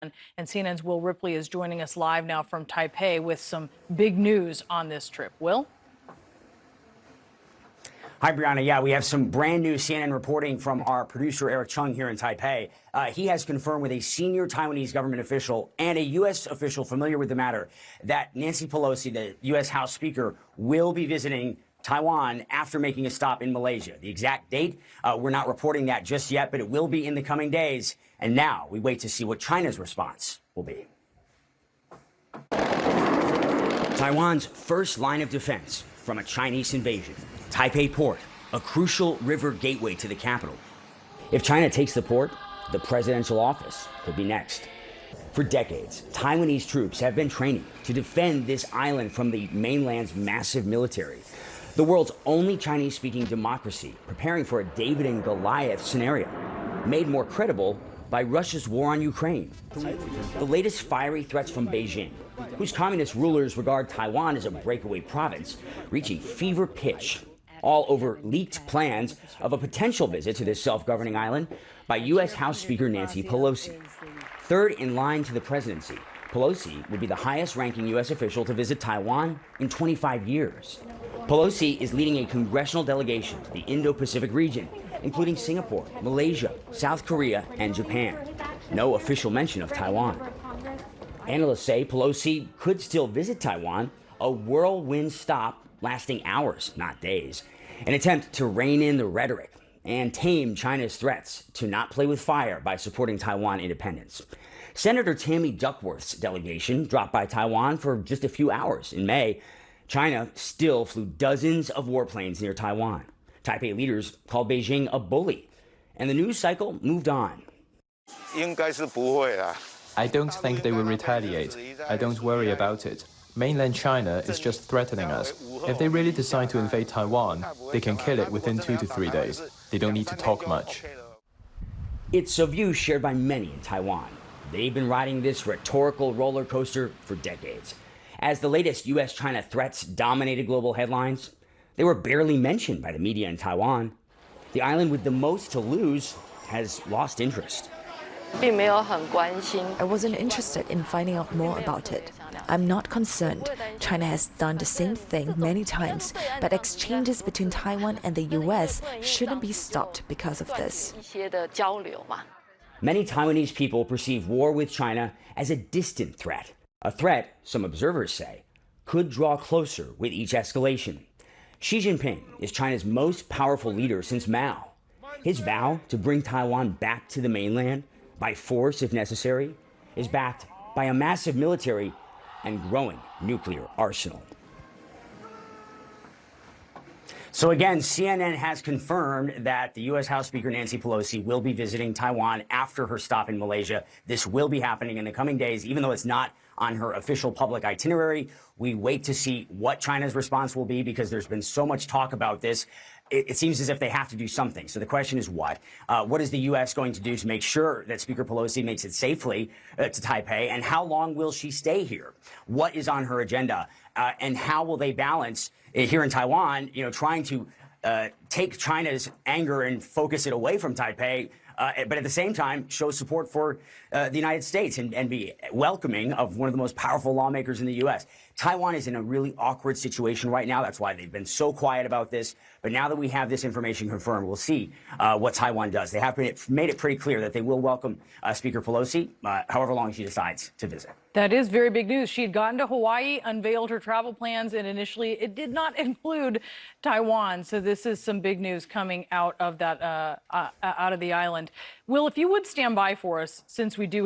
And CNN's Will Ripley is joining us live now from Taipei with some big news on this trip. Will? Hi, Brianna. Yeah, we have some brand new CNN reporting from our producer, Eric Chung, here in Taipei. He has confirmed with a senior Taiwanese government official and a U.S. official familiar with the matter that Nancy Pelosi, the U.S. House Speaker, will be visiting Taiwan after making a stop in Malaysia. The exact date, we're not reporting that just yet, but it will be in the coming days. And now we wait to see what China's response will be. Taiwan's first line of defense from a Chinese invasion. Taipei Port, a crucial river gateway to the capital. If China takes the port, the presidential office could be next. For decades, Taiwanese troops have been training to defend this island from the mainland's massive military. The world's only Chinese-speaking democracy, preparing for a David and Goliath scenario, made more credible by Russia's war on Ukraine. The latest fiery threats from Beijing, whose communist rulers regard Taiwan as a breakaway province, reaching fever pitch, all over leaked plans of a potential visit to this self-governing island by U.S. House Speaker Nancy Pelosi. Third in line to the presidency, Pelosi would be the highest-ranking U.S. official to visit Taiwan in 25 years. Pelosi is leading a congressional delegation to the Indo-Pacific region, including Singapore, Malaysia, South Korea, and Japan. No official mention of Taiwan. Analysts say Pelosi could still visit Taiwan, a whirlwind stop lasting hours, not days, an attempt to rein in the rhetoric and tame China's threats to not play with fire by supporting Taiwan independence. Senator Tammy Duckworth's delegation dropped by Taiwan for just a few hours in May. China still flew dozens of warplanes near Taiwan. Taipei leaders called Beijing a bully, and the news cycle moved on. I don't think they will retaliate. I don't worry about it. Mainland China is just threatening us. If they really decide to invade Taiwan, they can kill it within 2 to 3 days. They don't need to talk much. It's a view shared by many in Taiwan. They've been riding this rhetorical roller coaster for decades. As the latest U.S.-China threats dominated global headlines, they were barely mentioned by the media in Taiwan. The island with the most to lose has lost interest. I wasn't interested in finding out more about it. I'm not concerned. China has done the same thing many times, but exchanges between Taiwan and the U.S. shouldn't be stopped because of this. Many Taiwanese people perceive war with China as a distant threat. A threat, some observers say, could draw closer with each escalation. Xi Jinping is China's most powerful leader since Mao. His vow to bring Taiwan back to the mainland, by force if necessary, is backed by a massive military and growing nuclear arsenal. So again, CNN has confirmed that the U.S. House Speaker Nancy Pelosi will be visiting Taiwan after her stop in Malaysia. This will be happening in the coming days, even though it's not on her official public itinerary. We wait to see what China's response will be because there's been so much talk about this. It seems as if they have to do something. So the question is what? What is the U.S. going to do to make sure that Speaker Pelosi makes it safely to Taipei? And how long will she stay here? What is on her agenda? And how will they balance here in Taiwan, trying to take China's anger and focus it away from Taipei, but at the same time show support for the United States and be welcoming of one of the most powerful lawmakers in the U.S. Taiwan is in a really awkward situation right now. That's why they've been so quiet about this. But now that we have this information confirmed, we'll see what Taiwan does. They have made it pretty clear that they will welcome Speaker Pelosi, however long she decides to visit. That is very big news. She had gotten to Hawaii, unveiled her travel plans, and initially it did not include Taiwan. So this is some big news coming out of that out of the island. Will, if you would stand by for us, since we do have